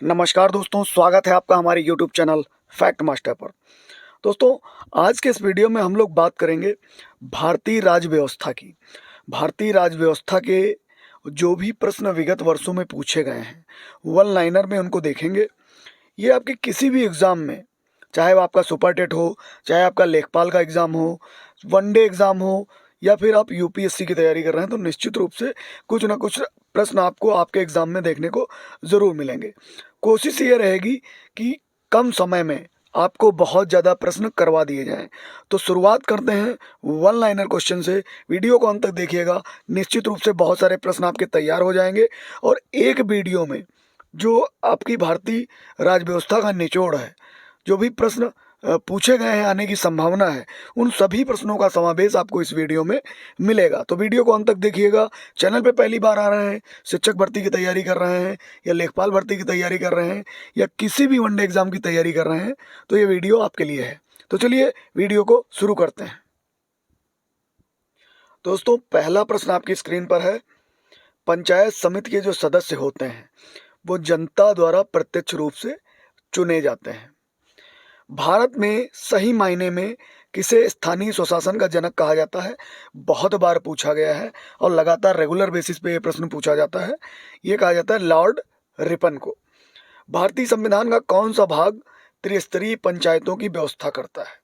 नमस्कार दोस्तों, स्वागत है आपका हमारे यूट्यूब चैनल फैक्ट मास्टर पर। दोस्तों, आज के इस वीडियो में हम लोग बात करेंगे भारतीय राज्य व्यवस्था की। भारतीय राज्य व्यवस्था के जो भी प्रश्न विगत वर्षों में पूछे गए हैं, वन लाइनर में उनको देखेंगे। ये आपके किसी भी एग्ज़ाम में, चाहे वो आपका सुपर टेट हो, चाहे आपका लेखपाल का एग्ज़ाम हो, वनडे एग्ज़ाम हो, या फिर आप यूपीएससी की तैयारी कर रहे हैं, तो निश्चित रूप से कुछ ना कुछ प्रश्न आपको आपके एग्ज़ाम में देखने को ज़रूर मिलेंगे। कोशिश ये रहेगी कि कम समय में आपको बहुत ज़्यादा प्रश्न करवा दिए जाएँ। तो शुरुआत करते हैं वन लाइनर क्वेश्चन से। वीडियो को अंत तक देखिएगा, निश्चित रूप से बहुत सारे प्रश्न आपके तैयार हो जाएँगे और एक वीडियो में जो आपकी भारतीय राज्य व्यवस्था का निचोड़ है, जो भी प्रश्न पूछे गए हैं, आने की संभावना है, उन सभी प्रश्नों का समावेश आपको इस वीडियो में मिलेगा। तो वीडियो को अंत तक देखिएगा। चैनल पे पहली बार आ रहे हैं, शिक्षक भर्ती की तैयारी कर रहे हैं, या लेखपाल भर्ती की तैयारी कर रहे हैं, या किसी भी वनडे एग्जाम की तैयारी कर रहे हैं, तो ये वीडियो आपके लिए है। तो चलिए वीडियो को शुरू करते हैं। दोस्तों, पहला प्रश्न आपकी स्क्रीन पर है। पंचायत समिति के जो सदस्य होते हैं, वो जनता द्वारा प्रत्यक्ष रूप से चुने जाते हैं। भारत में सही मायने में किसे स्थानीय स्वशासन का जनक कहा जाता है? बहुत बार पूछा गया है और लगातार रेगुलर बेसिस पे ये प्रश्न पूछा जाता है। ये कहा जाता है लॉर्ड रिपन को। भारतीय संविधान का कौन सा भाग त्रिस्तरीय पंचायतों की व्यवस्था करता है?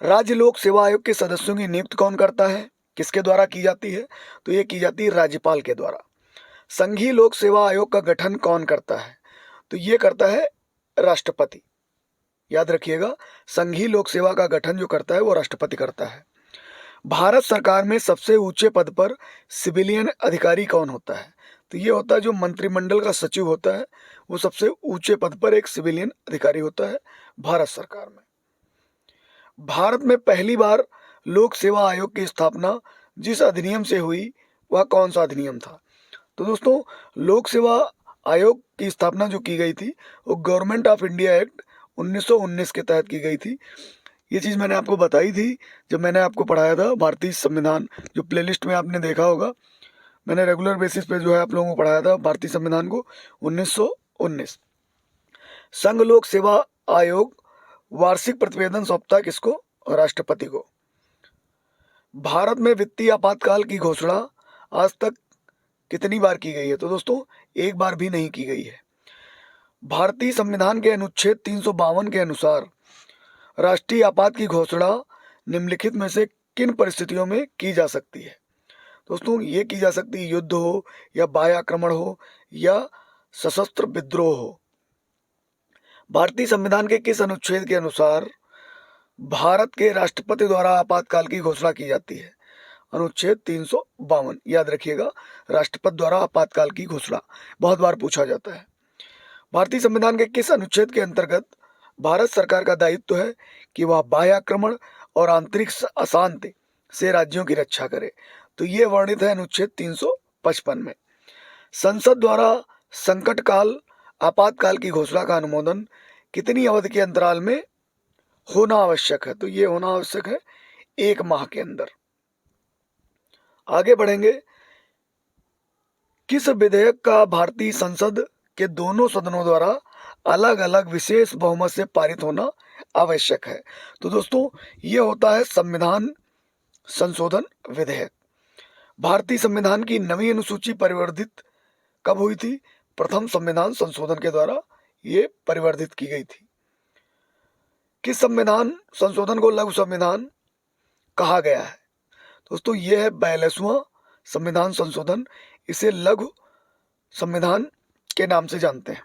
राज्य लोक सेवा आयोग के सदस्यों की नियुक्ति कौन करता है? किसके द्वारा की जाती है? तो ये की जाती है राज्यपाल के द्वारा। संघीय लोक सेवा आयोग का गठन कौन करता है? तो ये करता है राष्ट्रपति। याद रखिएगा, संघीय लोक सेवा का गठन जो करता है वो राष्ट्रपति करता है। भारत सरकार में सबसे ऊंचे पद पर सिविलियन अधिकारी कौन होता है? तो ये होता है जो मंत्रिमंडल का सचिव होता है, वो सबसे ऊंचे पद पर एक सिविलियन अधिकारी होता है भारत सरकार में। भारत में पहली बार लोक सेवा आयोग की स्थापना जिस अधिनियम से हुई, वह कौन सा अधिनियम था? तो दोस्तों, लोक सेवा आयोग की स्थापना जो की गई थी, वो गवर्नमेंट ऑफ इंडिया एक्ट 1919 के तहत की गई थी। ये चीज़ मैंने आपको बताई थी जब मैंने आपको पढ़ाया था भारतीय संविधान, जो प्लेलिस्ट में आपने देखा होगा। मैंने रेगुलर बेसिस पे जो है आप लोगों को पढ़ाया था भारतीय संविधान को 1919। संघ लोक सेवा आयोग वार्षिक प्रतिवेदन सौंपता है किसको? राष्ट्रपति को। भारत में वित्तीय आपातकाल की घोषणा आज तक कितनी बार की गई है? तो दोस्तों, एक बार भी नहीं की गई है। भारतीय संविधान के अनुच्छेद 352 के अनुसार राष्ट्रीय आपात की घोषणा निम्नलिखित में से किन परिस्थितियों में की जा सकती है? दोस्तों, ये की जा सकती है युद्ध हो, या बाह्य आक्रमण हो, या सशस्त्र विद्रोह हो। भारतीय संविधान के किस अनुच्छेद के अनुसार भारत के राष्ट्रपति द्वारा आपातकाल की घोषणा की जाती है? अनुच्छेद 352। याद रखिएगा, राष्ट्रपति द्वारा आपातकाल की घोषणा बहुत बार पूछा जाता है। भारतीय संविधान के किस अनुच्छेद के अंतर्गत भारत सरकार का दायित्व है कि वह बाह्य आक्रमण और आंतरिक अशांति से राज्यों की रक्षा करे? तो ये वर्णित है अनुच्छेद 355 में। संसद द्वारा संकट काल आपातकाल की घोषणा का अनुमोदन कितनी अवधि के अंतराल में होना आवश्यक है? तो ये होना आवश्यक है 1 माह के अंदर। आगे बढ़ेंगे। किस विधेयक का भारतीय संसद के दोनों सदनों द्वारा अलग अलग विशेष बहुमत से पारित होना आवश्यक है? तो दोस्तों, ये होता है संविधान संशोधन विधेयक। भारतीय संविधान की नवीं अनुसूची परिवर्धित कब हुई थी? प्रथम संविधान संशोधन के द्वारा ये परिवर्धित की गई थी। किस संविधान संशोधन को लघु संविधान कहा गया है? दोस्तों, ये है 42वां संविधान संशोधन। इसे लघु संविधान के नाम से जानते हैं।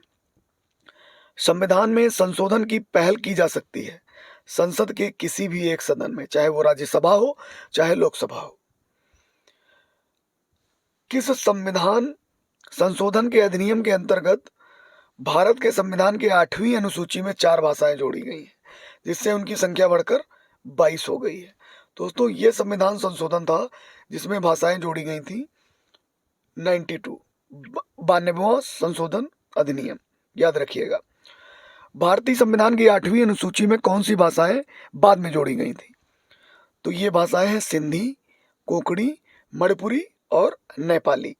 संविधान में संशोधन की पहल की जा सकती है संसद के किसी भी एक सदन में, चाहे वो राज्यसभा हो चाहे लोकसभा हो। किस संविधान संशोधन के अधिनियम के अंतर्गत भारत के संविधान के 8वीं अनुसूची में 4 भाषाएं जोड़ी गई हैं, जिससे उनकी संख्या बढ़कर 22 हो गई है? दोस्तों, ये संविधान संशोधन था जिसमें भाषाएं जोड़ी गई थी 92वां संशोधन अधिनियम। याद रखिएगा, भारतीय संविधान की 8वीं अनुसूची में कौन सी भाषाएं बाद में जोड़ी गई थी? तो ये भाषाएं हैं सिंधी, कोंकणी, मणिपुरी और नेपाली।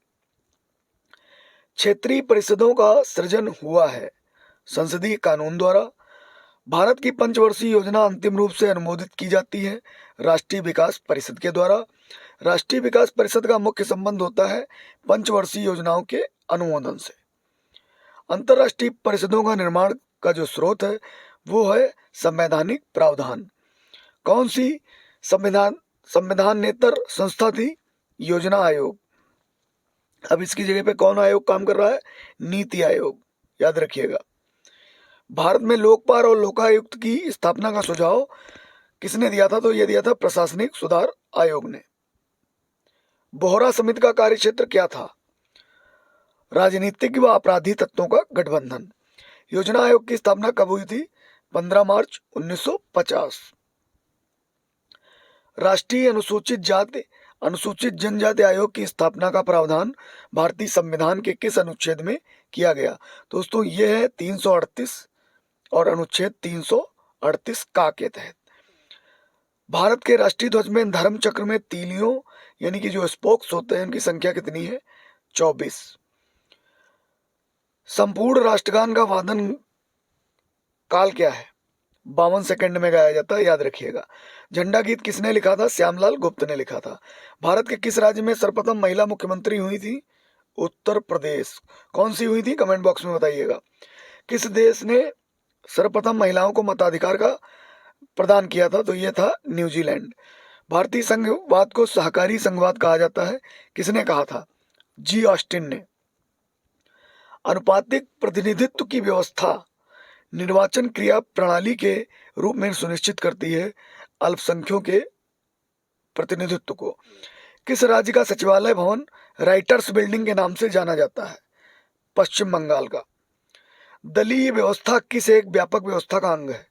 क्षेत्रीय परिषदों का सृजन हुआ है संसदीय कानून द्वारा। भारत की पंचवर्षीय योजना अंतिम रूप से अनुमोदित की जाती है राष्ट्रीय विकास परिषद के द्वारा। राष्ट्रीय विकास परिषद का मुख्य संबंध होता है पंचवर्षीय योजनाओं के अनुमोदन से। अंतर्राष्ट्रीय परिषदों का निर्माण का जो स्रोत है वो है संवैधानिक प्रावधान। कौन सी संविधानेतर संस्था थी? योजना आयोग। अब इसकी जगह पे कौन आयोग काम कर रहा है? नीति आयोग, याद रखिएगा। भारत में लोकपाल और लोकायुक्त की स्थापना का सुझाव किसने दिया था? तो ये दिया था प्रशासनिक सुधार आयोग ने। बोहरा समिति का कार्यक्षेत्र क्या था? राजनीतिक व अपराधी तत्वों का गठबंधन। योजना आयोग की स्थापना कब हुई थी? 15 मार्च 1950। राष्ट्रीय अनुसूचित जनजाति आयोग की स्थापना का प्रावधान भारतीय संविधान के किस अनुच्छेद में किया गया? दोस्तों ये है 338 और अनुच्छेद 338 का के तहत। भारत के राष्ट्रीय ध्वज में धर्म चक्र में तीलियों यानी कि जो स्पोक्स होते हैं उनकी संख्या कितनी है? 24। संपूर्ण राष्ट्रगान का वादन काल क्या है? 52 सेकंड में गाया जाता है, याद रखिएगा। झंडा गीत किसने लिखा था? श्यामलाल गुप्त ने लिखा था। भारत के किस राज्य में सर्वप्रथम महिला मुख्यमंत्री हुई थी? उत्तर प्रदेश। कौन सी हुई थी? कमेंट बॉक्स में बताइएगा। किस देश ने सर्वप्रथम महिलाओं को मताधिकार का प्रदान किया था? तो यह था न्यूजीलैंड। भारतीय संघवाद को सहकारी संघवाद कहा जाता है, किसने कहा था? जी ऑस्टिन ने। अनुपातिक प्रतिनिधित्व की व्यवस्था निर्वाचन क्रिया प्रणाली के रूप में सुनिश्चित करती है अल्पसंख्यकों के प्रतिनिधित्व को। किस राज्य का सचिवालय भवन राइटर्स बिल्डिंग के नाम से जाना जाता है? पश्चिम बंगाल का। दलीय व्यवस्था किस एक व्यापक व्यवस्था का अंग है?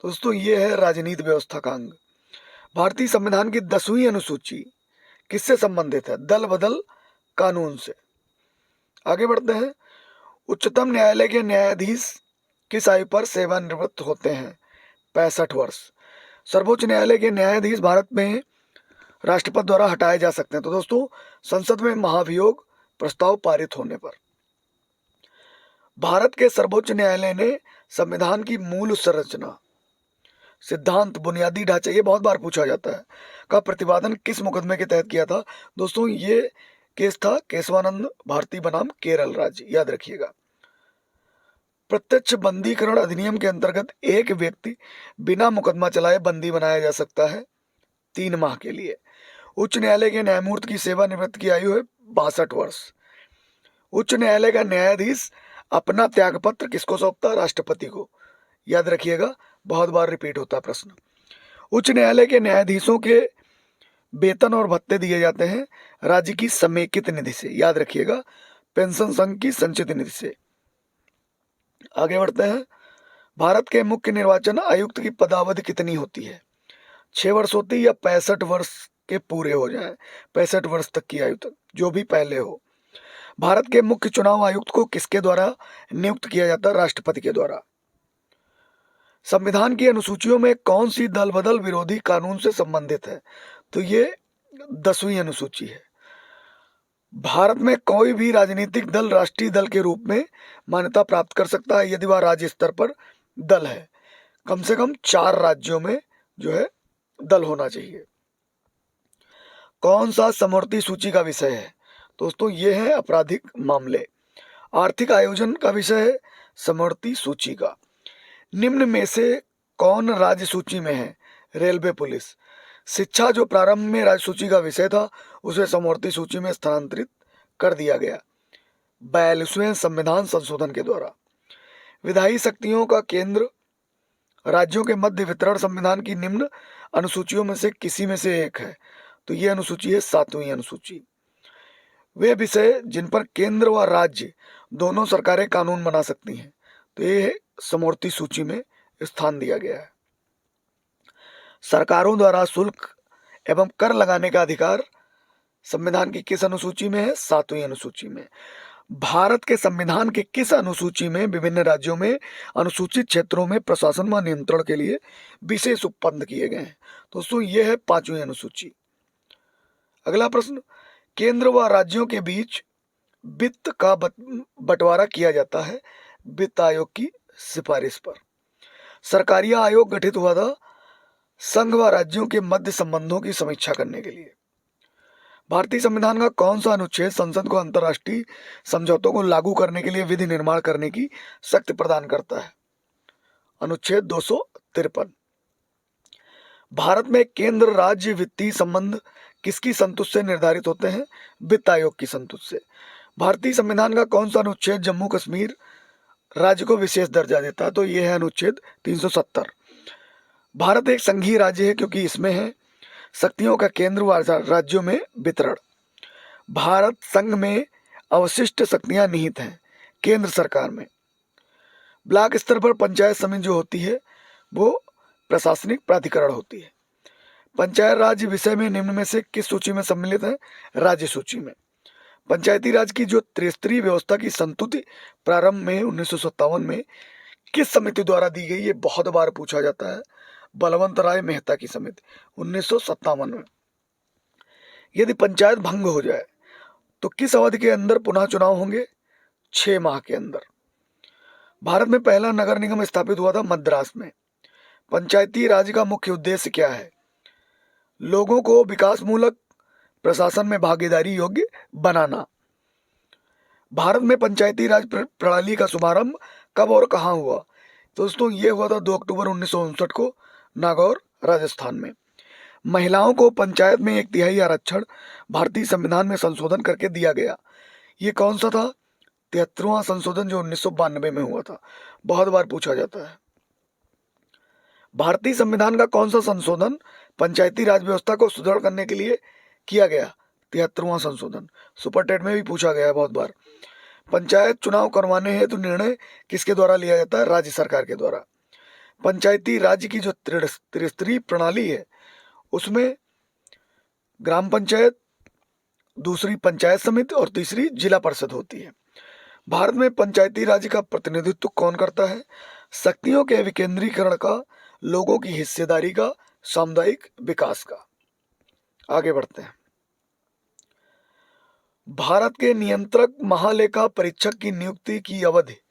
दोस्तों ये है राजनीति व्यवस्था का अंग। भारतीय संविधान की 10वीं अनुसूची किससे संबंधित है? दल बदल कानून से। आगे बढ़ते हैं। उच्चतम न्यायालय के न्यायाधीश किस आयु पर सेवानिवृत्त होते हैं? 65 वर्ष। सर्वोच्च न्यायालय के न्यायाधीश भारत में राष्ट्रपति द्वारा हटाए जा सकते हैं। तो दोस्तों संसद में महाभियोग प्रस्ताव पारित होने पर। भारत के सर्वोच्च न्यायालय ने संविधान की मूल संरचना, सिद्धांत, बुनियादी ढांचे, ये बहुत बार पूछा जाता है, का प्रतिपादन किस मुकदमे के तहत किया था? दोस्तों ये केस था केशवानंद भारती बनाम केरल राज्य, याद रखिएगा। प्रत्यक्ष बंदीकरण अधिनियम के अंतर्गत एक व्यक्ति बिना मुकदमा चलाए बंदी बनाया जा सकता है 3 माह के लिए। उच्च न्यायालय के न्यायमूर्ति की सेवानिवृत्ति की आयु है 62 वर्ष। उच्च न्यायालय का न्यायाधीश अपना त्यागपत्र किसको सौंपता? राष्ट्रपति को, याद रखिएगा, बहुत बार रिपीट होता प्रश्न। उच्च न्यायालय के न्यायाधीशों के वेतन और भत्ते दिए जाते हैं राज्य की समेकित निधि से, याद रखिएगा, पेंशन संघ की संचित निधि से। आगे बढ़ते हैं। भारत के मुख्य निर्वाचन आयुक्त की पदावधि कितनी होती है? 6 वर्ष होती है या 65 वर्ष के पूरे हो जाए, 65 वर्ष तक की आयु तक, जो भी पहले हो। भारत के मुख्य चुनाव आयुक्त को किसके द्वारा नियुक्त किया जाता है? राष्ट्रपति के द्वारा। संविधान की अनुसूचियों में कौन सी दल बदल विरोधी कानून से संबंधित है? तो ये 10वीं अनुसूची है। भारत में कोई भी राजनीतिक दल राष्ट्रीय दल के रूप में मान्यता प्राप्त कर सकता है यदि वह राज्य स्तर पर दल है। कम से कम 4 राज्यों में जो है दल होना चाहिए। कौन सा समवर्ती सूची का विषय है? दोस्तों ये है आपराधिक मामले। आर्थिक आयोजन का विषय है समवर्ती सूची का। निम्न में से कौन राज्य सूची में है? Railway police. शिक्षा जो प्रारंभ में राज्य सूची का विषय था उसे समवर्ती सूची में स्थानांतरित कर दिया गया 42वें संविधान संशोधन के द्वारा। विधायी शक्तियों का केंद्र राज्यों के मध्य वितरण संविधान की निम्न अनुसूचियों में से किसी में से एक है। तो ये अनुसूची है 7वीं अनुसूची। वे विषय जिन पर केंद्र व राज्य दोनों सरकारें कानून बना सकती हैं, तो ये समवर्ती सूची में स्थान दिया गया है। सरकारों द्वारा शुल्क एवं कर लगाने का अधिकार संविधान की किस अनुसूची में है? 7वीं अनुसूची में। भारत के संविधान के किस अनुसूची में विभिन्न राज्यों में अनुसूचित क्षेत्रों में प्रशासन व नियंत्रण के लिए विशेष उपबंध किए गए हैं? दोस्तों ये है 5वीं अनुसूची। अगला प्रश्न, केंद्र व राज्यों के बीच वित्त का बंटवारा किया जाता है वित्त आयोग की सिफारिश पर। सरकारी आयोग गठित हुआ था संघ व राज्यों के मध्य संबंधों की समीक्षा करने के लिए। भारतीय संविधान का कौन सा अनुच्छेद संसद को अंतर्राष्ट्रीय समझौतों को लागू करने के लिए विधि निर्माण करने की शक्ति प्रदान करता है? अनुच्छेद 253। भारत में केंद्र राज्य वित्तीय संबंध किसकी संतुष्ट से निर्धारित होते हैं? वित्त आयोग की संतुष्ट से। भारतीय संविधान का कौन सा अनुच्छेद जम्मू कश्मीर राज्य को विशेष दर्जा देता है? तो यह है अनुच्छेद 370। भारत एक संघीय राज्य है क्योंकि इसमें है शक्तियों का केंद्र व राज्यों में वितरण। भारत संघ में अवशिष्ट शक्तियां निहित हैं केंद्र सरकार में। ब्लॉक स्तर पर पंचायत समिति जो होती है वो प्रशासनिक प्राधिकरण होती है। पंचायत राज विषय में निम्न में से किस सूची में सम्मिलित है? राज्य सूची में। पंचायती राज की जो त्रिस्तरीय व्यवस्था की संतुति प्रारंभ में 1957 में किस समिति द्वारा दी गई? ये बहुत बार पूछा जाता है। बलवंत राय मेहता की समिति 1957 में। यदि पंचायत भंग हो जाए तो किस अवधि के अंदर पुनः चुनाव होंगे? 6 माह के अंदर। भारत में पहला नगर निगम स्थापित हुआ था मद्रास में। पंचायती राज का मुख्य उद्देश्य क्या है? लोगों को विकासमूलक प्रशासन में भागीदारी योग्य बनाना। भारत में पंचायती राज प्रणाली का शुभारंभ कब और कहां हुआ? दोस्तों ये हुआ था 2 अक्टूबर 1959 को नागौर राजस्थान में। महिलाओं को पंचायत में 1/3 आरक्षण भारतीय संविधान में संशोधन करके दिया गया। ये कौन सा था? 73वां संशोधन जो 1992 में हुआ था। बहुत बार पूछा जाता है। भारतीय संविधान का कौन सा संशोधन पंचायती राज व्यवस्था को सुदृढ़ करने के लिए किया गया? 73वां संशोधन। सुपर टेट में भी पूछा गया है बहुत बार। पंचायत चुनाव करवाने हेतु निर्णय किसके द्वारा लिया जाता है? राज्य सरकार के द्वारा। पंचायती राज्य की जो त्रिस्तरीय प्रणाली है उसमें ग्राम पंचायत, दूसरी पंचायत समिति और तीसरी जिला परिषद होती है। भारत में पंचायती राज का प्रतिनिधित्व कौन करता है? शक्तियों के विकेंद्रीकरण का, लोगों की हिस्सेदारी का, सामुदायिक विकास का। आगे बढ़ते हैं। भारत के नियंत्रक महालेखा परीक्षक की नियुक्ति की अवधि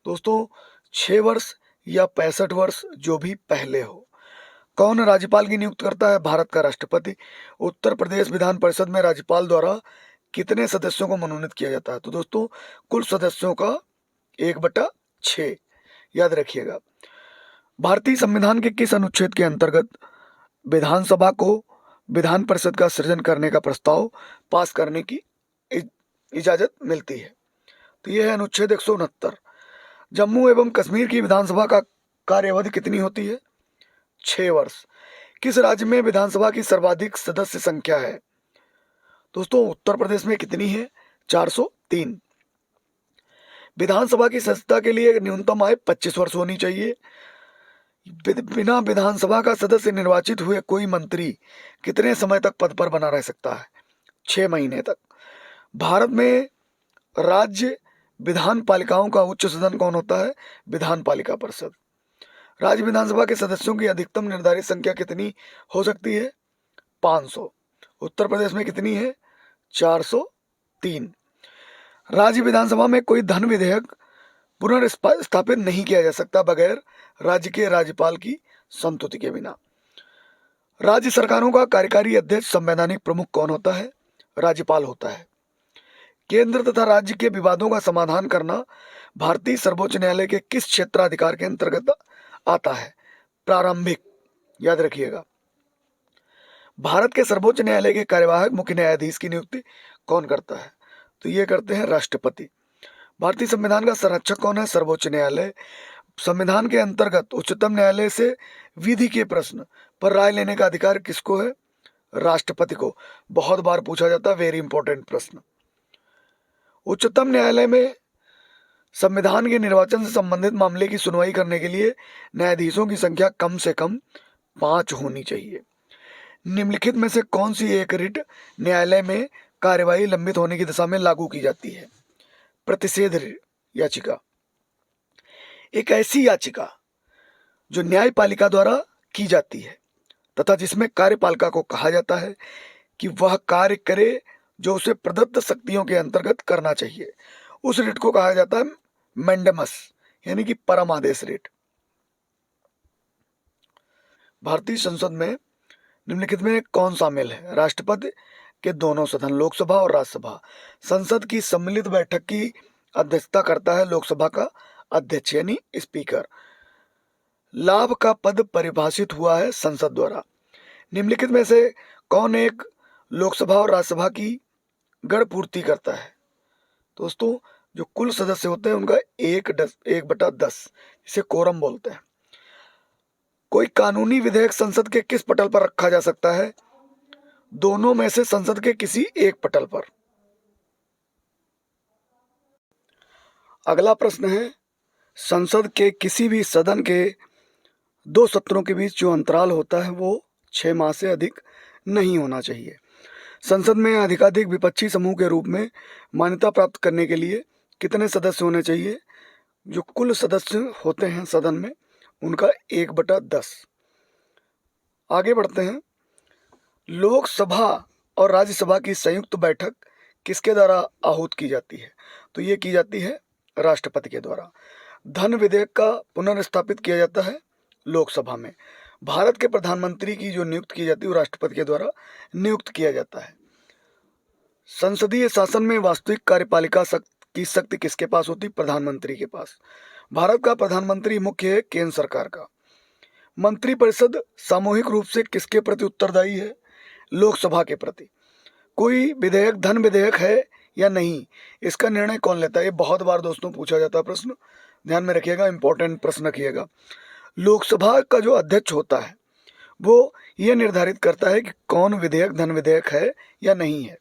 दोस्तों 6 वर्ष या 65 वर्ष, जो भी पहले हो। कौन राज्यपाल की नियुक्त करता है? भारत का राष्ट्रपति। उत्तर प्रदेश विधान परिषद में राज्यपाल द्वारा कितने सदस्यों को मनोनीत किया जाता है? तो दोस्तों कुल सदस्यों का 1/6 याद रखिएगा। भारतीय संविधान के किस अनुच्छेद के अंतर्गत विधानसभा को विधान परिषद का सृजन करने का प्रस्ताव पास करने की इजाजत मिलती है? तो यह है अनुच्छेद 169। जम्मू एवं कश्मीर की विधानसभा का कार्यावधि कितनी होती है? 6 वर्ष। किस राज्य में विधानसभा की सर्वाधिक सदस्य संख्या है? दोस्तों उत्तर प्रदेश में कितनी है? 403। विधानसभा की सदस्यता के लिए न्यूनतम आयु 25 वर्ष होनी चाहिए। बिना विधानसभा का सदस्य निर्वाचित हुए कोई मंत्री कितने समय तक पद पर बना रह सकता है? 6 महीने तक। भारत में राज्य विधान पालिकाओं का उच्च सदन कौन होता है? विधान पालिका परिषद। राज्य विधानसभा के सदस्यों की अधिकतम निर्धारित संख्या कितनी हो सकती है? 500। उत्तर प्रदेश में कितनी है? 403। राज्य विधानसभा में कोई धन विधेयक पुनर्स्थापित नहीं किया जा सकता बगैर राज्य के राज्यपाल की संमति के बिना। राज्य सरकारों का कार्यकारी अध्यक्ष संवैधानिक प्रमुख कौन होता है? राज्यपाल होता है। केंद्र तथा राज्य के विवादों का समाधान करना भारतीय सर्वोच्च न्यायालय के किस क्षेत्राधिकार के अंतर्गत आता है? प्रारंभिक। याद रखिएगा। भारत के सर्वोच्च न्यायालय के कार्यवाहक मुख्य न्यायाधीश की नियुक्ति कौन करता है? तो ये करते हैं राष्ट्रपति। भारतीय संविधान का संरक्षक कौन है? सर्वोच्च न्यायालय। संविधान के अंतर्गत उच्चतम न्यायालय से विधि के प्रश्न पर राय लेने का अधिकार किसको है? राष्ट्रपति को। बहुत बार पूछा जाता है, वेरी इंपॉर्टेंट प्रश्न। उच्चतम न्यायालय में संविधान के निर्वाचन से संबंधित मामले की सुनवाई करने के लिए न्यायाधीशों की संख्या कम से कम 5 होनी चाहिए। निम्नलिखित में से कौन सी एक रिट न्यायालय में कार्यवाही लंबित होने की दिशा में लागू की जाती है? प्रतिषेध याचिका। एक ऐसी याचिका जो न्यायपालिका द्वारा की जाती है तथा जिसमें कार्यपालिका को कहा जाता है कि वह कार्य करे जो उसे प्रदत्त शक्तियों के अंतर्गत करना चाहिए। उस रिट को कहा जाता है मैंडेमस, यानी कि परम आदेश रिट। भारतीय संसद में निम्नलिखित में कौन शामिल है? राष्ट्रपति के दोनों सदन, लोकसभा और राज्यसभा। संसद की सम्मिलित बैठक की अध्यक्षता करता है लोकसभा का अध्यक्ष यानी स्पीकर। लाभ का पद परिभाषित हुआ है संसद द्वारा। निम्नलिखित में से कौन एक लोकसभा और राज्यसभा की गण पूर्ति करता है? दोस्तों, जो कुल सदस्य होते हैं उनका 1/10, इसे कोरम बोलते हैं। कोई कानूनी विधेयक संसद के किस पटल पर रखा जा सकता है? दोनों में से संसद के किसी एक पटल पर। अगला प्रश्न है, संसद के किसी भी सदन के दो सत्रों के बीच जो अंतराल होता है वो 6 माह से अधिक नहीं होना चाहिए। संसद में अधिकाधिक विपक्षी समूह के रूप में मान्यता प्राप्त करने के लिए कितने सदस्य होने चाहिए? जो कुल सदस्य होते हैं सदन में उनका 1/10। आगे बढ़ते हैं। लोकसभा और राज्यसभा की संयुक्त बैठक किसके द्वारा आहूत की जाती है? तो ये की जाती है राष्ट्रपति के द्वारा। धन विधेयक का पुनर्स्थापित किया जाता है लोकसभा में। भारत के प्रधानमंत्री की जो नियुक्त की जाती है वो राष्ट्रपति के द्वारा नियुक्त किया जाता है। संसदीय शासन में वास्तविक कार्यपालिका की शक्ति किसके पास होती? प्रधानमंत्री के पास। भारत का प्रधानमंत्री मुख्य है केंद्र सरकार का। मंत्रिपरिषद सामूहिक रूप से किसके प्रति उत्तरदायी है? लोकसभा के प्रति। कोई विधेयक धन विधेयक है या नहीं, इसका निर्णय कौन लेता है? ये बहुत बार दोस्तों पूछा जाता है प्रश्न, ध्यान में रखिएगा, इंपॉर्टेंट प्रश्न रखिएगा। लोकसभा का जो अध्यक्ष होता है वो ये निर्धारित करता है कि कौन विधेयक धन विधेयक है या नहीं है।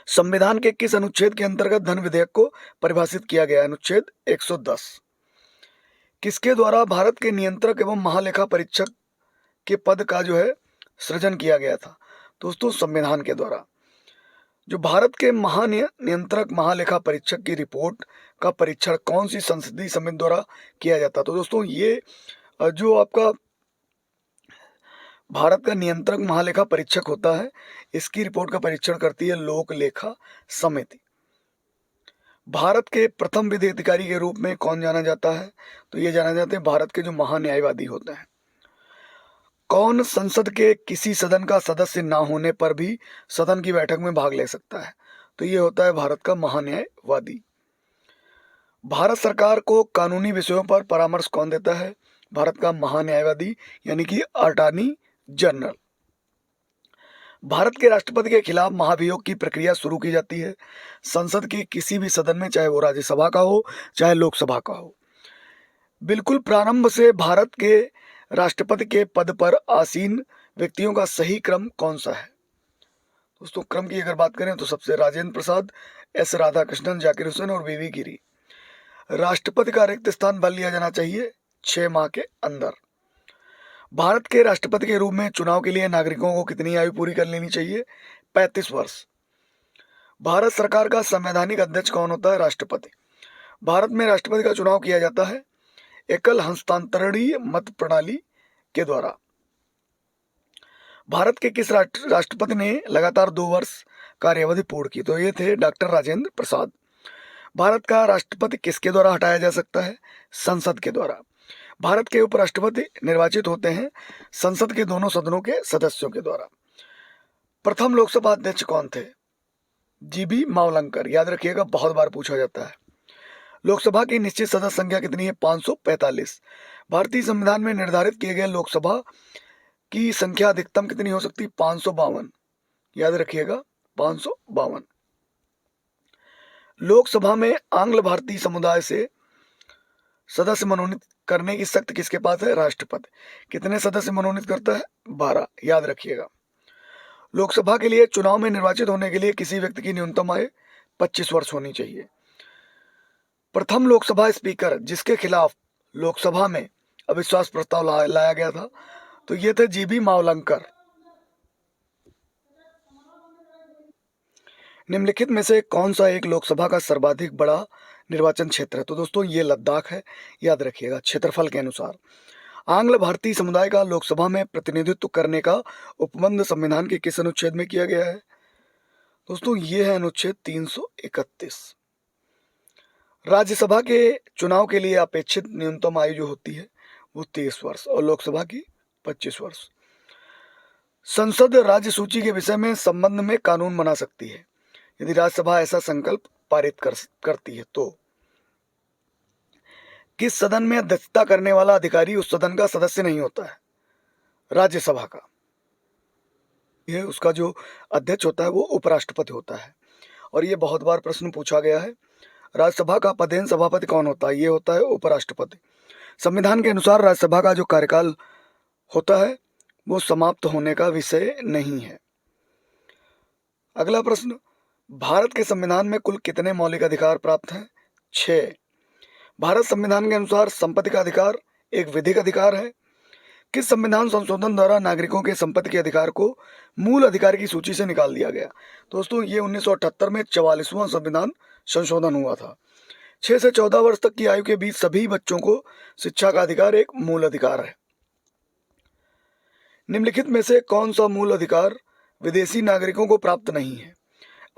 संविधान के किस अनुच्छेद के अंतर्गत धन विधेयक को परिभाषित किया गया? अनुच्छेद 110। किसके द्वारा भारत के नियंत्रक एवं महालेखा परीक्षक के पद का जो है सृजन किया गया था? दोस्तों, संविधान के द्वारा। जो भारत के महानियंत्रक महालेखा परीक्षक की रिपोर्ट का परीक्षण कौन सी संसदीय समिति द्वारा किया जाता? तो दोस्तों, ये जो आपका भारत का नियंत्रक महालेखा परीक्षक होता है, इसकी रिपोर्ट का परीक्षण करती है लोक लेखा समिति। भारत के प्रथम विधि अधिकारी के रूप में कौन जाना जाता है? तो ये जाना जाते हैं भारत के जो महान्यायवादी होते हैं। कौन संसद के किसी सदन का सदस्य ना होने पर भी सदन की बैठक में भाग ले सकता है? तो ये होता है भारत का महान्यायवादी। भारत सरकार को कानूनी विषयों पर परामर्श कौन देता है? भारत का महान्यायवादी यानी कि अटॉर्नी जनरल। भारत के राष्ट्रपति के खिलाफ महाभियोग की प्रक्रिया शुरू की जाती है संसद के किसी भी सदन में, चाहे वो राज्यसभा का हो चाहे लोकसभा का हो। बिल्कुल प्रारंभ से भारत के राष्ट्रपति के पद पर आसीन व्यक्तियों का सही क्रम कौन सा है? दोस्तों, क्रम की अगर बात करें तो सबसे राजेंद्र प्रसाद, एस राधाकृष्णन, जाकिर हुसैन और वीवी गिरी। राष्ट्रपति का रिक्त स्थान भर लिया जाना चाहिए 6 माह के अंदर। भारत के राष्ट्रपति के रूप में चुनाव के लिए नागरिकों को कितनी आयु पूरी कर लेनी चाहिए? 35 वर्ष। भारत सरकार का संवैधानिक अध्यक्ष कौन होता है? राष्ट्रपति। भारत में राष्ट्रपति का चुनाव किया जाता है एकल हस्तांतरणीय मत प्रणाली के द्वारा। भारत के किस राष्ट्रपति ने लगातार 2 वर्ष कार्यावधि पूर्ण की? तो ये थे डॉक्टर राजेंद्र प्रसाद। भारत का राष्ट्रपति किसके द्वारा हटाया जा सकता है? संसद के द्वारा। भारत के उपराष्ट्रपति निर्वाचित होते हैं संसद के दोनों सदनों के सदस्यों के द्वारा। प्रथम लोकसभा अध्यक्ष कौन थे? जीबी मावलंकर। याद रखिएगा, बहुत बार पूछा जाता है। लोकसभा की निश्चित सदस्य संख्या कितनी है? 545। भारतीय संविधान में निर्धारित किए गए लोकसभा की संख्या अधिकतम कितनी हो सकती? 552। याद रखिएगा, 552। लोकसभा में आंग्ल भारतीय समुदाय से सदस्य मनोनीत करने की शक्ति किसके पास है? राष्ट्रपति। कितने सदस्य मनोनीत करता है? 12। याद रखिएगा। लोकसभा के लिए चुनाव में निर्वाचित होने के लिए किसी व्यक्ति की न्यूनतम आयु 25 वर्ष होनी चाहिए। प्रथम लोकसभा स्पीकर जिसके खिलाफ लोकसभा में अविश्वास प्रस्ताव लाया गया था, तो ये थे जीबी मावलंकर। निम्नलिखित में से कौन सा एक लोकसभा का सर्वाधिक बड़ा निर्वाचन क्षेत्र है? तो दोस्तों, ये लद्दाख है। याद रखिएगा क्षेत्रफल के अनुसार। आंग्ल भारतीय समुदाय का लोकसभा में प्रतिनिधित्व करने का उपबंध संविधान के किस अनुच्छेद में किया गया है? दोस्तों ये है अनुच्छेद 331। राज्यसभा के चुनाव के लिए अपेक्षित न्यूनतम आयु जो होती है वो 30 वर्ष और लोकसभा की 25 वर्ष। संसद राज्य सूची के विषय में संबंध में कानून बना सकती है यदि राज्यसभा ऐसा संकल्प पारित करती है तो। किस सदन में अध्यक्षता करने वाला अधिकारी उस सदन का सदस्य नहीं होता है? राज्यसभा का। यह उसका जो अध्यक्ष होता है वो उपराष्ट्रपति होता है। और ये बहुत बार प्रश्न पूछा गया है। राज्यसभा का पदेन सभापति कौन होता है? ये होता है उपराष्ट्रपति। संविधान के अनुसार राज्यसभा का जो कार्यकाल होता है वो समाप्त होने का विषय नहीं है। अगला प्रश्न, भारत के संविधान में कुल कितने मौलिक अधिकार प्राप्त हैं? 6। भारत संविधान के अनुसार संपत्ति का अधिकार एक विधिक अधिकार है। किस संविधान संशोधन द्वारा नागरिकों के संपत्ति के अधिकार को मूल अधिकार की सूची से निकाल दिया गया? दोस्तों ये 1978 में 44वां संविधान संशोधन हुआ था। 6 से 14 वर्ष तक की आयु के बीच सभी बच्चों को शिक्षा का अधिकार एक मूल अधिकार है। निम्नलिखित में से कौन सा मूल अधिकार विदेशी नागरिकों को प्राप्त नहीं है?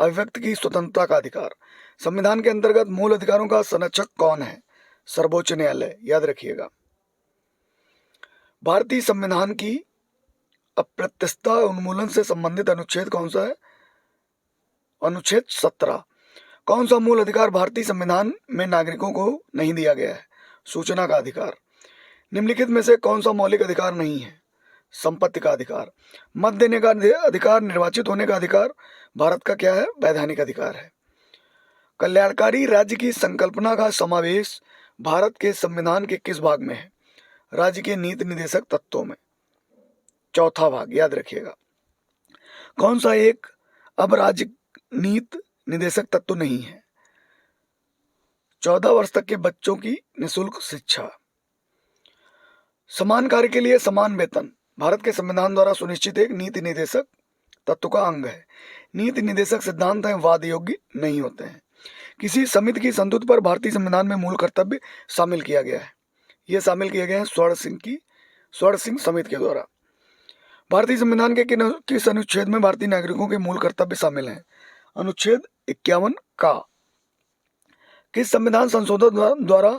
अभिव्यक्ति की स्वतंत्रता का अधिकार। संविधान के अंतर्गत मूल अधिकारों का संरक्षक कौन है? सर्वोच्च न्यायालय, याद रखिएगा। भारतीय संविधान की अप्रत्यक्षता उन्मूलन से संबंधित अनुच्छेद कौन सा है? अनुच्छेद 17। कौन सा मूल अधिकार भारतीय संविधान में नागरिकों को नहीं दिया गया है? सूचना का अधिकार। निम्नलिखित में से कौन सा मौलिक अधिकार नहीं है? संपत्ति का अधिकार। मत देने का अधिकार, निर्वाचित होने का अधिकार भारत का क्या है? वैधानिक अधिकार है। कल्याणकारी राज्य की संकल्पना का समावेश भारत के संविधान के किस भाग में है? राज्य के नीति निर्देशक तत्वों में, चौथा भाग, याद रखिएगा। कौन सा एक अब राज्य नीति निर्देशक तत्व नहीं है? 14 वर्ष तक के बच्चों की निःशुल्क शिक्षा। समान कार्य के लिए समान वेतन भारत के संविधान द्वारा सुनिश्चित एक नीति निर्देशक तत्व का अंग है। नीति निर्देशक सिद्धांत हैं वाद योग्य नहीं होते हैं। किसी समिति की संतुष्टि पर भारतीय संविधान में मूल कर्तव्य शामिल किया गया है। ये शामिल किए गए हैं स्वर्ण सिंह समिति के द्वारा। भारतीय संविधान के किस अनुच्छेद में भारतीय नागरिकों के मूल कर्तव्य शामिल हैं? अनुच्छेद 51 का। किस संविधान संशोधन द्वारा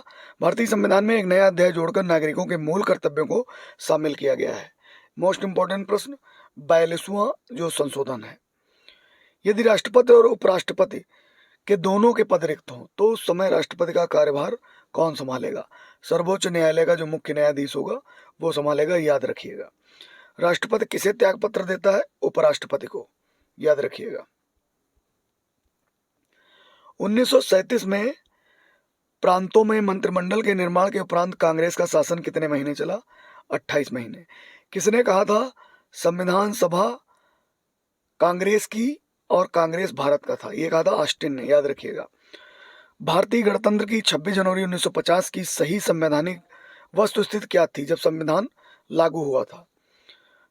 भारतीय संविधान में एक नया अध्याय जोड़कर नागरिकों के मूल कर्तव्यों को शामिल किया गया है? मोस्ट इंपॉर्टेंट प्रश्न, 42वां जो संशोधन है। यदि राष्ट्रपति और उपराष्ट्रपति के दोनों के पद रिक्त हों तो उस समय राष्ट्रपति का कार्यभार कौन संभालेगा? सर्वोच्च न्यायालय का जो मुख्य न्यायाधीश होगा वो संभालेगा, याद रखिएगा। राष्ट्रपति किसे त्याग पत्र देता है? उपराष्ट्रपति को, याद रखिएगा। 1937 में प्रांतों में मंत्रिमंडल के निर्माण के उपरांत कांग्रेस का शासन कितने महीने चला? 28 महीने। किसने कहा था संविधान सभा कांग्रेस की और कांग्रेस भारत का था? ये कहा था ऑस्टिन ने, याद रखिएगा। भारतीय गणतंत्र की 26 जनवरी 1950 की सही संवैधानिक वस्तुस्थिति क्या थी जब संविधान लागू हुआ था?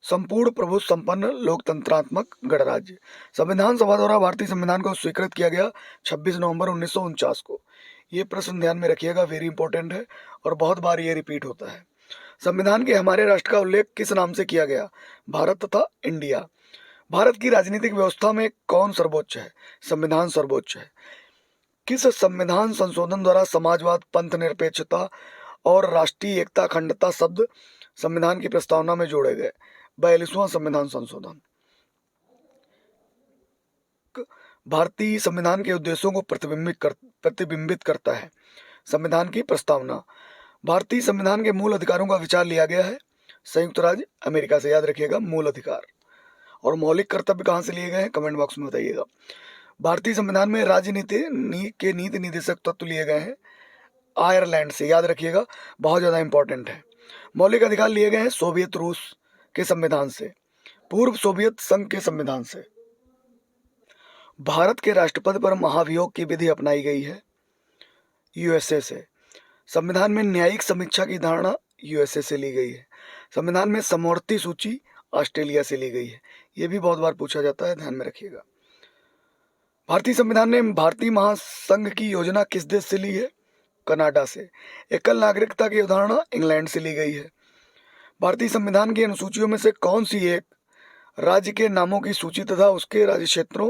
संपूर्ण प्रभुत्व संपन्न लोकतंत्रात्मक गणराज्य। संविधान सभा द्वारा भारतीय संविधान को स्वीकृत किया गया 26 नवंबर 1949 को। ये प्रश्न ध्यान में रखिएगा, वेरी इंपॉर्टेंट है और बहुत बार ये रिपीट होता है। संविधान के हमारे राष्ट्र का उल्लेख किस नाम से किया गया? भारत तथा इंडिया। भारत की राजनीतिक व्यवस्था में कौन सर्वोच्च है? संविधान सर्वोच्च है। किस संविधान संशोधन द्वारा समाजवाद, पंथ निरपेक्षता और राष्ट्रीय एकता अखंडता शब्द संविधान की प्रस्तावना में जोड़े गए? 42वां संविधान संशोधन। भारतीय संविधान के उद्देश्यों को प्रतिबिंबित करता है। संविधान की प्रस्तावना। भारतीय संविधान के मूल अधिकारों का विचार लिया गया है संयुक्त राज्य अमेरिका से, याद रखिएगा, मूल अधिकार। और मौलिक कर्तव्य कहाँ से लिए गए हैं? कमेंट बॉक्स में बताइएगा। भारतीय संविधान में राजनीति के नीति निर्देशक तत्व लिए गए हैं आयरलैंड से, याद रखिएगा, बहुत ज़्यादा इंपॉर्टेंट है। मौलिक अधिकार लिए गए हैं सोवियत रूस के संविधान से, पूर्व सोवियत संघ के संविधान से। भारत के राष्ट्रपति पर महाभियोग की विधि अपनाई गई है यूएसए से। संविधान में न्यायिक समीक्षा की धारणा यूएसए से ली गई है। संविधान में समवर्ती सूची ऑस्ट्रेलिया से ली गई है। ये भी बहुत बार पूछा जाता है, ध्यान में रखिएगा। भारतीय संविधान ने भारतीय महासंघ की योजना किस देश से ली है? कनाडा से। एकल नागरिकता की अवधारणा इंग्लैंड से ली गई है। भारतीय संविधान की अनुसूचियों में से कौन सी एक राज्य के नामों की सूची तथा उसके राज्य क्षेत्रों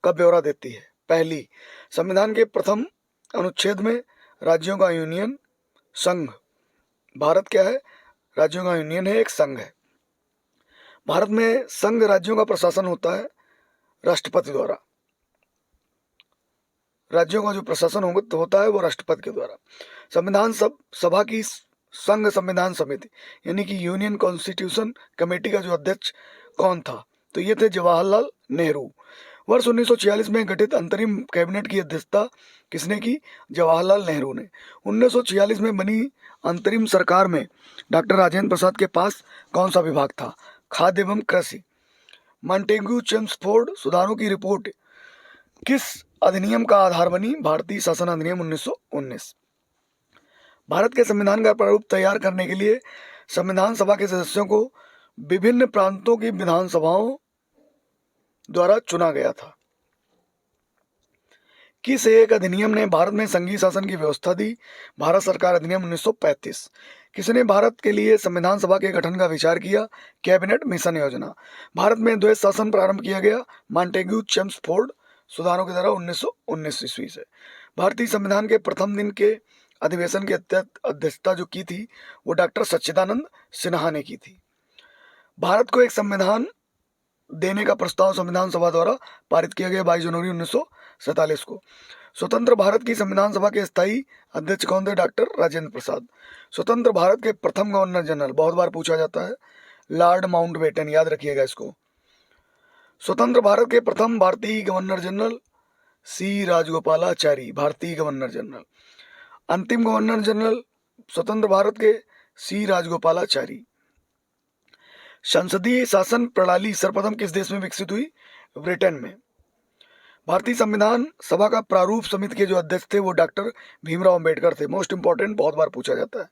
का ब्यौरा देती है? पहली, संविधान के प्रथम अनुच्छेद में राज्यों का यूनियन, संघ। भारत क्या है? राज्यों का यूनियन है, एक संघ है। भारत में संघ राज्यों का प्रशासन होता है राष्ट्रपति द्वारा। राज्यों का जो प्रशासन होता है वो राष्ट्रपति के द्वारा। संविधान सभा की संघ संविधान समिति यानी कि यूनियन कॉन्स्टिट्यूशन कमेटी का जो अध्यक्ष कौन था? तो ये थे जवाहरलाल नेहरू। वर्ष 1946 में गठित अंतरिम कैबिनेट की अध्यक्षता किसने की? जवाहरलाल नेहरू ने। 1946 में बनी अंतरिम सरकार में डॉक्टर राजेंद्र प्रसाद के पास कौन सा विभाग था? खाद्य एवं कृषि। मॉन्टेग्यू चेम्सफोर्ड सुधारों की रिपोर्ट किस अधिनियम का आधार बनी? भारतीय शासन अधिनियम 1919। भारत के संविधान का प्रारूप तैयार करने के लिए संविधान सभा के सदस्यों को विभिन्न प्रांतों की विधानसभाओं द्वारा चुना गया था। किस एक अधिनियम ने भारत में संघीय शासन की व्यवस्था दी? भारत सरकार अधिनियम 1935। किसने भारत के लिए संविधान सभा के गठन का विचार किया? कैबिनेट मिशन योजना। भारत में द्वैध शासन प्रारंभ किया गया मॉन्टेग्यू चेम्सफोर्ड सुधारों के द्वारा 1919 ईस्वी से। भारतीय संविधान के प्रथम दिन के अधिवेशन की अध्यक्षता जो की थी वो डॉक्टर सच्चिदानंद सिन्हा ने की थी। भारत को एक संविधान देने का प्रस्ताव संविधान सभा द्वारा पारित किया गया 22 जनवरी 1947 को। स्वतंत्र भारत की संविधान सभा के स्थायी अध्यक्ष कौन थे? डॉक्टर राजेंद्र प्रसाद। स्वतंत्र भारत के प्रथम गवर्नर जनरल, बहुत बार पूछा जाता है, लॉर्ड माउंटबेटन, याद रखिएगा इसको। स्वतंत्र भारत के प्रथम भारतीय गवर्नर जनरल सी राजगोपालाचारी, भारतीय गवर्नर जनरल। अंतिम गवर्नर जनरल स्वतंत्र भारत के सी राजगोपालाचारी। संसदीय शासन प्रणाली सर्वप्रथम किस देश में विकसित हुई? ब्रिटेन में। भारतीय संविधान सभा का प्रारूप समिति के जो अध्यक्ष थे वो डॉक्टर भीमराव अंबेडकर थे। मोस्ट इंपॉर्टेंट, बहुत बार पूछा जाता है,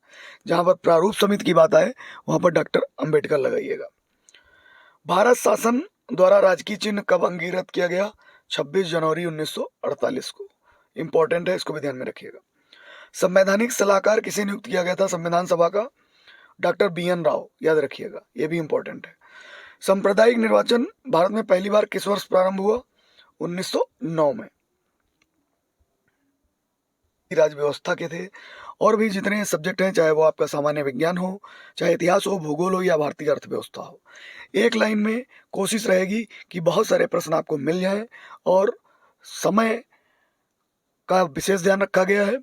जहां पर प्रारूप समिति की बात आए वहां पर डॉक्टर अंबेडकर लगाइएगा। भारत शासन द्वारा राजकीय चिन्ह कब अंगीकृत किया गया? 26 जनवरी 1948 को। इंपॉर्टेंट है, इसको भी ध्यान में रखिएगा। संवैधानिक सलाहकार किसे नियुक्त किया गया था संविधान सभा का? डॉक्टर BN राव, याद रखिएगा, ये भी इंपॉर्टेंट है। सांप्रदायिक निर्वाचन भारत में पहली बार किस वर्ष प्रारंभ हुआ? 1909 में। राज व्यवस्था के थे। और भी जितने सब्जेक्ट हैं, चाहे वो आपका सामान्य विज्ञान हो, चाहे इतिहास हो, भूगोल हो या भारतीय अर्थव्यवस्था हो, एक लाइन में कोशिश रहेगी कि बहुत सारे प्रश्न आपको मिल जाएं। और समय का विशेष ध्यान रखा गया है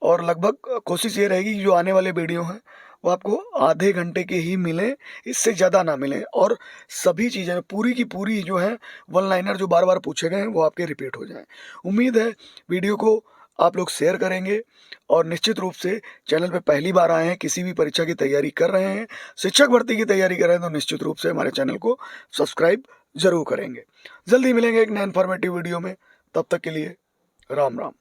और लगभग कोशिश ये रहेगी कि जो आने वाले वीडियो हैं वो आपको आधे घंटे के ही मिले, इससे ज़्यादा ना मिले। और सभी चीज़ें पूरी की पूरी जो है वन लाइनर जो बार बार पूछे गए हैं वो आपके रिपीट हो जाएं। उम्मीद है वीडियो को आप लोग शेयर करेंगे और निश्चित रूप से चैनल पे पहली बार आए हैं, किसी भी परीक्षा की तैयारी कर रहे हैं, शिक्षक भर्ती की तैयारी कर रहे हैं, तो निश्चित रूप से हमारे चैनल को सब्सक्राइब जरूर करेंगे। जल्दी मिलेंगे एक नए इन्फॉर्मेटिव वीडियो में, तब तक के लिए राम राम।